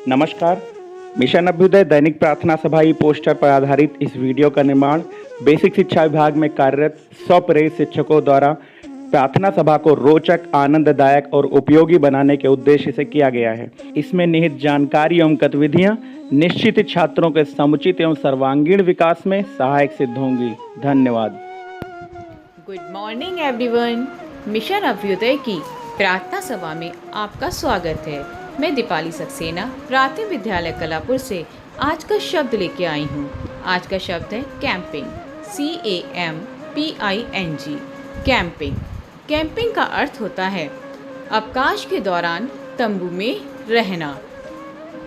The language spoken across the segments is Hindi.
नमस्कार। मिशन अभ्युदय दैनिक प्रार्थना सभा ई पोस्टर पर आधारित इस वीडियो का निर्माण बेसिक शिक्षा विभाग में कार्यरत 100 प्रेरित शिक्षकों द्वारा प्रार्थना सभा को रोचक, आनंददायक और उपयोगी बनाने के उद्देश्य से किया गया है। इसमें निहित जानकारी एवं गतिविधियां निश्चित छात्रों के समुचित एवं सर्वांगीण विकास में सहायक सिद्ध होंगी। धन्यवाद। Good morning everyone. Mission Abhyuday की प्रार्थना सभा में आपका स्वागत है। मैं दीपाली सक्सेना प्राथमिक विद्यालय कलापुर से आज का शब्द लेके आई हूँ। आज का शब्द है कैंपिंग। CAMPING। कैंपिंग। कैंपिंग का अर्थ होता है अवकाश के दौरान तंबू में रहना।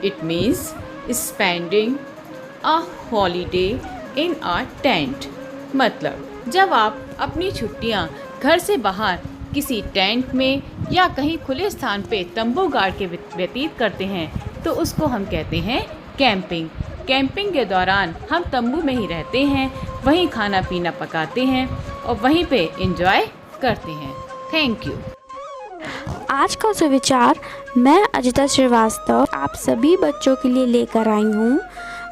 It means spending a holiday in a tent. मतलब जब आप अपनी छुट्टियां घर से बाहर किसी टेंट में या कहीं खुले स्थान पे तंबू गाड़ के व्यतीत करते हैं तो उसको हम कहते हैं कैंपिंग। कैंपिंग के दौरान हम तंबू में ही रहते हैं, वहीं खाना पीना पकाते हैं और वहीं पे एंजॉय करते हैं। Thank you. आज का सुविचार मैं अजिता श्रीवास्तव आप सभी बच्चों के लिए लेकर आई हूँ।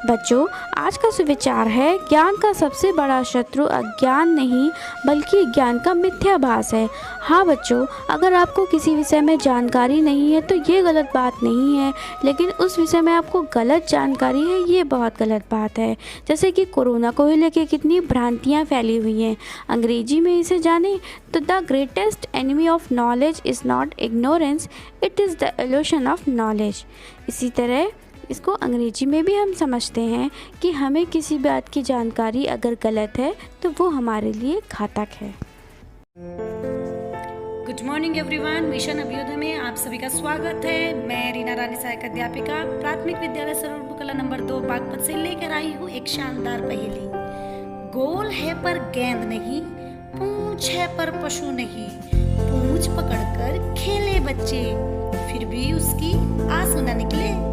बच्चों, आज का सुविचार है ज्ञान का सबसे बड़ा शत्रु अज्ञान नहीं बल्कि ज्ञान का मिथ्याभास है। हाँ बच्चों, अगर आपको किसी विषय में जानकारी नहीं है तो ये गलत बात नहीं है, लेकिन उस विषय में आपको गलत जानकारी है ये बहुत गलत बात है। जैसे कि कोरोना को लेकर कितनी भ्रांतियाँ फैली हुई हैं। अंग्रेजी में इसे जाने तो the greatest enemy of knowledge is not ignorance, it is the evolution of knowledge. इसी तरह इसको अंग्रेजी में भी हम समझते हैं कि हमें किसी बात की जानकारी अगर गलत है तो वो हमारे लिए घातक है। Good morning everyone. Mission Abhyuday में आप सभी का स्वागत है। मैं रीना रानी सहायक अध्यापिका प्राथमिक विद्यालय सरोवर कला नंबर 2 बागपत से लेकर आई हूँ एक शानदार पहेली। गोल है पर गेंद नहीं, पूंछ है पर पशु नहीं, पूंछ पकड़कर खेले बच्चे, फिर भी उसकी आंसू न निकले।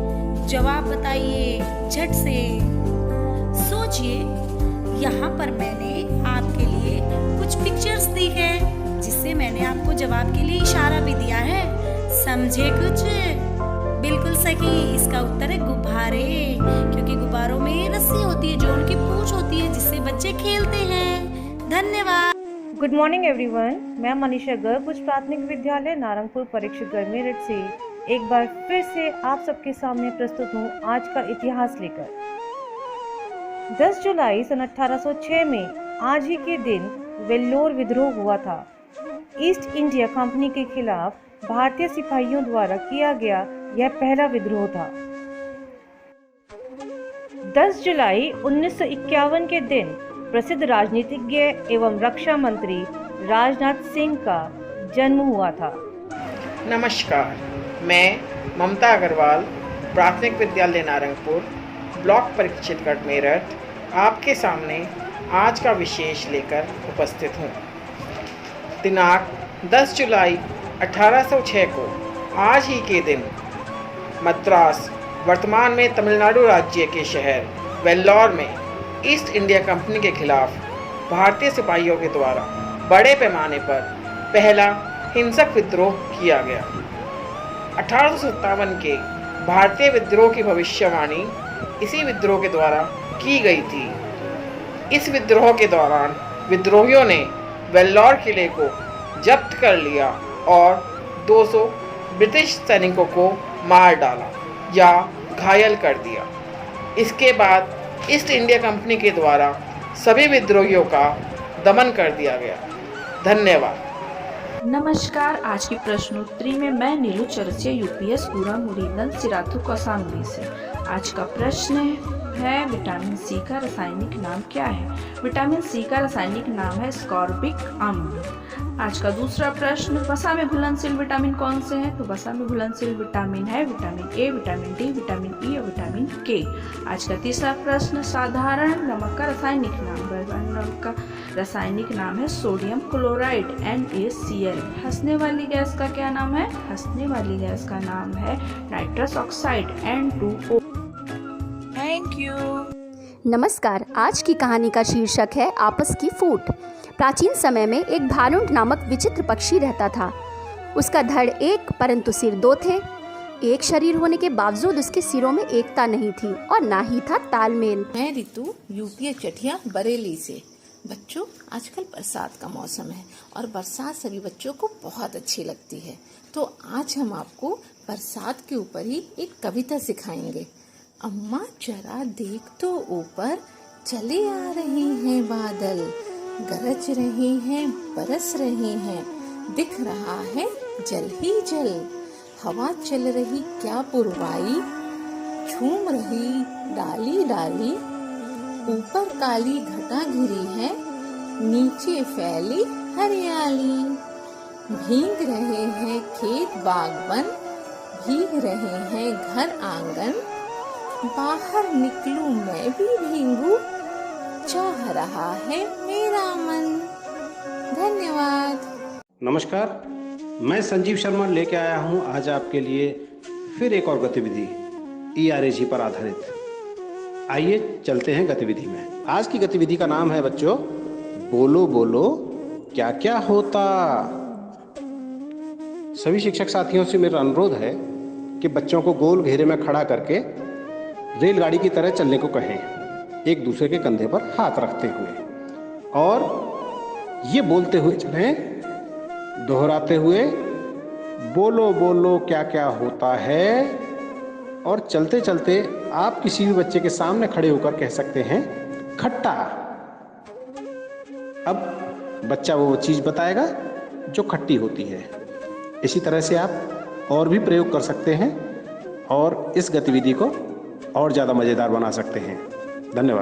जवाब बताइए झट से। सोचिए, यहाँ पर मैंने आपके लिए कुछ पिक्चर्स दी है जिससे मैंने आपको जवाब के लिए इशारा भी दिया है। समझे कुछ? बिल्कुल सही। इसका उत्तर है गुब्बारे, क्योंकि गुब्बारों में रस्सी होती है जो उनकी पूंछ होती है जिससे बच्चे खेलते हैं। धन्यवाद। Good morning everyone. मैं मनीषा गर्ग उच्च प्राथमिक विद्यालय नारंगपुर परीक्षितगढ़ मेरठ से एक बार फिर से आप सबके सामने प्रस्तुत हूँ आज का इतिहास लेकर। 10 जुलाई सन 1806 में आज ही के दिन वेल्लोर विद्रोह हुआ था। ईस्ट इंडिया कंपनी के खिलाफ भारतीय सिपाहियों द्वारा किया गया यह पहला विद्रोह था। 10 जुलाई 1951 के दिन प्रसिद्ध राजनीतिज्ञ एवं रक्षा मंत्री राजनाथ सिंह का जन्म हुआ था। नमस्कार, मैं ममता अग्रवाल प्राथमिक विद्यालय नारंगपुर ब्लॉक परीक्षितगढ़ मेरठ आपके सामने आज का विशेष लेकर उपस्थित हूँ। दिनांक 10 जुलाई 1806 को आज ही के दिन मद्रास, वर्तमान में तमिलनाडु राज्य के शहर वेल्लोर में ईस्ट इंडिया कंपनी के खिलाफ भारतीय सिपाहियों के द्वारा बड़े पैमाने पर पहला हिंसक विद्रोह किया गया। 1857 के भारतीय विद्रोह की भविष्यवाणी इसी विद्रोह के द्वारा की गई थी। इस विद्रोह के दौरान विद्रोहियों ने वेल्लोर किले को जब्त कर लिया और 200 ब्रिटिश सैनिकों को मार डाला या घायल कर दिया। इसके बाद ईस्ट इंडिया कंपनी के द्वारा सभी विद्रोहियों का दमन कर दिया गया। धन्यवाद। नमस्कार। आज की प्रश्नोत्तरी में मैं नीलू चरसिया यूपीएस पूरा मुरीदन सिराथू कौसामुली से। आज का प्रश्न है विटामिन सी का रासायनिक नाम क्या है? विटामिन सी का रासायनिक नाम है स्कॉर्बिक अम्ल। आज का दूसरा प्रश्न, वसा में घुलनशील विटामिन कौन से हैं? तो वसा में घुलनशील विटामिन है vitamin A, vitamin D, vitamin E और विटामिन के। आज का तीसरा प्रश्न, साधारण नमक का रासायनिक नाम। नमक का रासायनिक नाम है सोडियम क्लोराइड NaCl। हंसने वाली गैस का क्या नाम है? हंसने वाली गैस का नाम है nitrous oxide N2O। Thank you. नमस्कार। आज की कहानी का शीर्षक है आपस की फूट। प्राचीन समय में एक भालुंड नामक विचित्र पक्षी रहता था। उसका धड़ एक परंतु सिर दो थे। एक शरीर होने के बावजूद उसके सिरों में एकता नहीं थी और ना ही था तालमेल। मैं रितु यूपीएस चटिया बरेली से। बच्चों, आजकल बरसात का मौसम है और बरसात सभी बच्चों को बहुत अच्छी लगती है। तो आज हम आपको बरसात के ऊपर ही एक कविता सिखाएंगे। अम्मा जरा देख तो ऊपर, चले आ रहे हैं बादल, गरज रहे हैं, बरस रहे हैं, दिख रहा है जल ही जल। हवा चल रही क्या पुरवाई, झूम रही डाली डाली, ऊपर काली घटा घिरी है, नीचे फैली हरियाली। भीग रहे हैं खेत बागवन, भीग रहे हैं घर आंगन, बाहर निकलूं मैं भी भीगूं, चाह रहा है मेरा मन। धन्यवाद। नमस्कार, मैं संजीव शर्मा लेके आया हूँ आज आपके लिए फिर एक और गतिविधि ERAG पर आधारित। आइए चलते हैं गतिविधि में। आज की गतिविधि का नाम है बच्चों, बोलो बोलो क्या क्या होता। सभी शिक्षक साथियों से मेरा अनुरोध है कि बच्चों को गोल घेरे में खड़ा करके रेलगाड़ी की तरह चलने को कहें, एक दूसरे के कंधे पर हाथ रखते हुए, और ये बोलते हुए चलें, दोहराते हुए, बोलो बोलो क्या क्या होता है। और चलते चलते आप किसी भी बच्चे के सामने खड़े होकर कह सकते हैं खट्टा। अब बच्चा वो चीज़ बताएगा जो खट्टी होती है। इसी तरह से आप और भी प्रयोग कर सकते हैं और इस गतिविधि को और ज़्यादा मज़ेदार बना सकते हैं। धन्यवाद।